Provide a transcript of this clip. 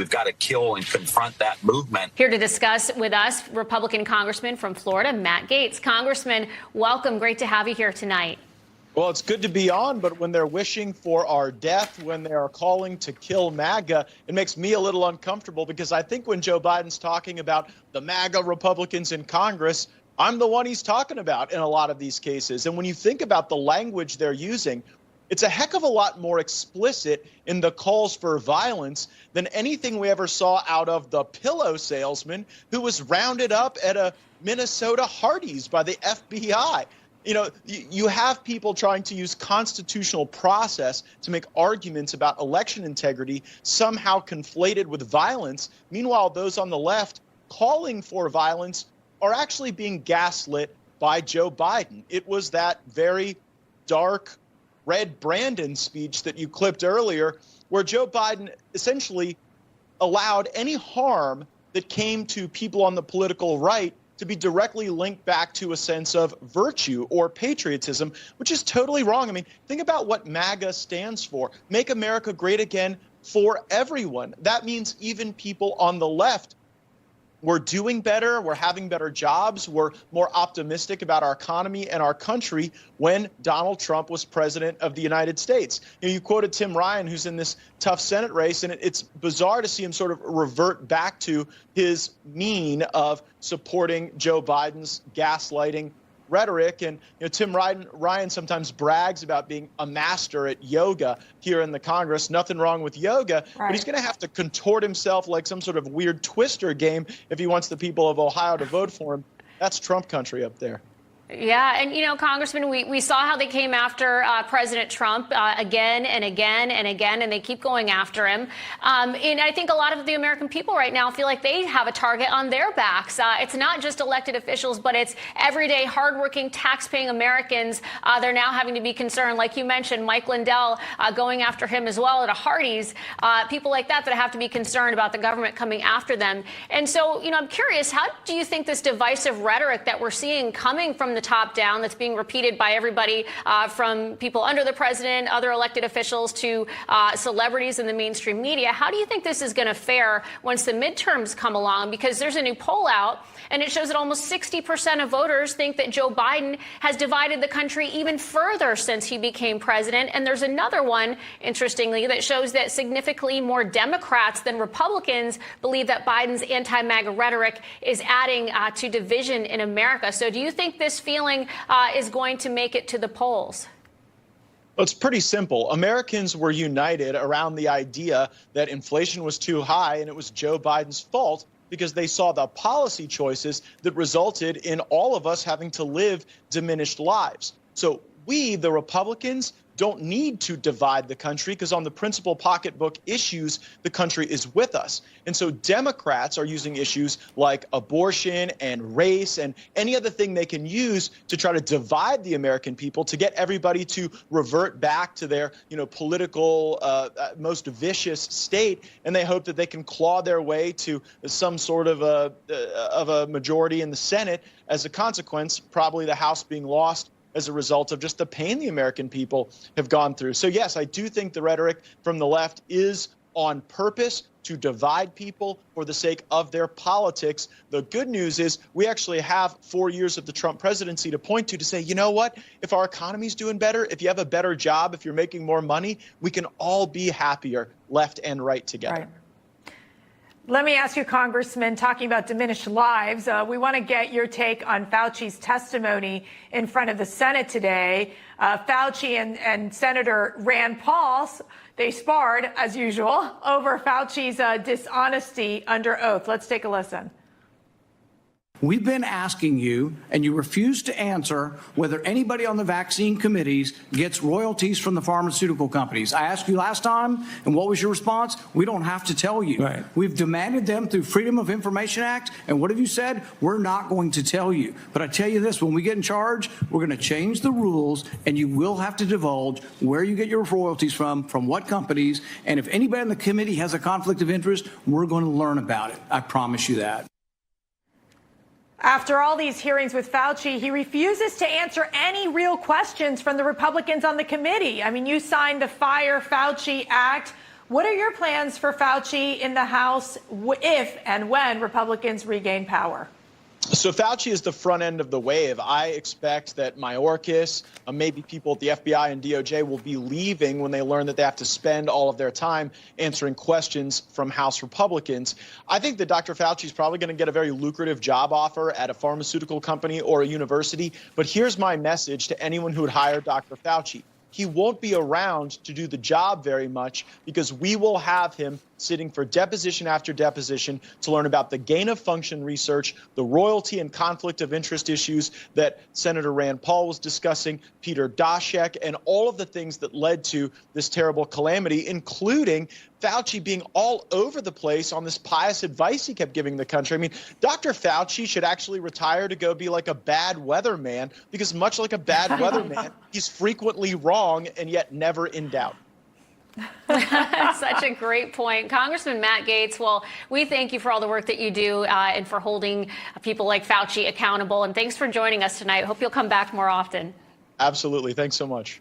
We've got to kill and confront that movement. Here to discuss with us, Republican Congressman from Florida, Matt Gaetz. Congressman, welcome. Great to have you here tonight. Well, it's good to be on, but when they're wishing for our death, when they are calling to kill MAGA, it makes me a little uncomfortable, because I think when Joe Biden's talking about the MAGA Republicans in Congress, I'm the one he's talking about in a lot of these cases. And when you think about the language they're using, it's a heck of a lot more explicit in the calls for violence than anything we ever saw out of the pillow salesman who was rounded up at a Minnesota Hardee's by the FBI. You know, you have people trying to use constitutional process to make arguments about election integrity somehow conflated with violence. Meanwhile, those on the left calling for violence are actually being gaslit by Joe Biden. It was that very dark Red Brandon speech that you clipped earlier, where Joe Biden essentially allowed any harm that came to people on the political right to be directly linked back to a sense of virtue or patriotism, which is totally wrong. I mean, think about what MAGA stands for. Make America Great Again for everyone. That means even people on the left were doing better, we're having better jobs, we're more optimistic about our economy and our country when Donald Trump was president of the United States. You quoted Tim Ryan, who's in this tough Senate race, and it's bizarre to see him sort of revert back to his mean of supporting Joe Biden's gaslighting rhetoric. And Tim Ryan sometimes brags about being a master at yoga here in the Congress. Nothing wrong with yoga, right, but he's going to have to contort himself like some sort of weird Twister game if he wants the people of Ohio to vote for him. That's Trump country up there. Yeah, and Congressman, we saw how they came after President Trump again and again and again, and they keep going after him. And I think a lot of the American people right now feel like they have a target on their backs. It's not just elected officials, but it's everyday, hardworking, tax-paying Americans. They're now having to be concerned, like you mentioned, Mike Lindell going after him as well at a Hardee's. People like that have to be concerned about the government coming after them. And so, I'm curious, how do you think this divisive rhetoric that we're seeing coming from the top down, that's being repeated by everybody from people under the president, other elected officials, to celebrities in the mainstream media, how do you think this is going to fare once the midterms come along? Because there's a new poll out, and it shows that almost 60% of voters think that Joe Biden has divided the country even further since he became president. And there's another one, interestingly, that shows that significantly more Democrats than Republicans believe that Biden's anti-MAGA rhetoric is adding to division in America. So do you think this feeling is going to make it to the polls? Well, it's pretty simple. Americans were united around the idea that inflation was too high and it was Joe Biden's fault, because they saw the policy choices that resulted in all of us having to live diminished lives. So we, the Republicans, don't need to divide the country, because on the principal pocketbook issues, the country is with us. And so Democrats are using issues like abortion and race and any other thing they can use to try to divide the American people, to get everybody to revert back to their, political, most vicious state. And they hope that they can claw their way to some sort of a majority in the Senate. As a consequence, probably the House being lost as a result of just the pain the American people have gone through. So, yes, I do think the rhetoric from the left is on purpose to divide people for the sake of their politics. The good news is we actually have 4 years of the Trump presidency to point to say, you know what, if our economy's doing better, if you have a better job, if you're making more money, we can all be happier, left and right together. Right. Let me ask you, Congressman, talking about diminished lives, we want to get your take on Fauci's testimony in front of the Senate today. Fauci and Senator Rand Paul, they sparred, as usual, over Fauci's dishonesty under oath. Let's take a listen. We've been asking you, and you refuse to answer, whether anybody on the vaccine committees gets royalties from the pharmaceutical companies. I asked you last time, and what was your response? We don't have to tell you. Right. We've demanded them through Freedom of Information Act, and what have you said? We're not going to tell you. But I tell you this, when we get in charge, we're going to change the rules, and you will have to divulge where you get your royalties from what companies, and if anybody on the committee has a conflict of interest, we're going to learn about it. I promise you that. After all these hearings with Fauci, he refuses to answer any real questions from the Republicans on the committee. I mean, you signed the Fire Fauci Act. What are your plans for Fauci in the House if and when Republicans regain power? So Fauci is the front end of the wave. I expect that Mayorkas, maybe people at the FBI and DOJ will be leaving when they learn that they have to spend all of their time answering questions from House Republicans. I think that Dr. Fauci is probably going to get a very lucrative job offer at a pharmaceutical company or a university. But here's my message to anyone who would hire Dr. Fauci. He won't be around to do the job very much because we will have him sitting for deposition after deposition to learn about the gain of function research, the royalty and conflict of interest issues that Senator Rand Paul was discussing, Peter Daszak, and all of the things that led to this terrible calamity, including Fauci being all over the place on this pious advice he kept giving the country. I mean, Dr. Fauci should actually retire to go be like a bad weatherman because much like a bad weatherman, he's frequently wrong and yet never in doubt. Such a great point. Congressman Matt Gaetz, well, we thank you for all the work that you do and for holding people like Fauci accountable. And thanks for joining us tonight. Hope you'll come back more often. Absolutely. Thanks so much.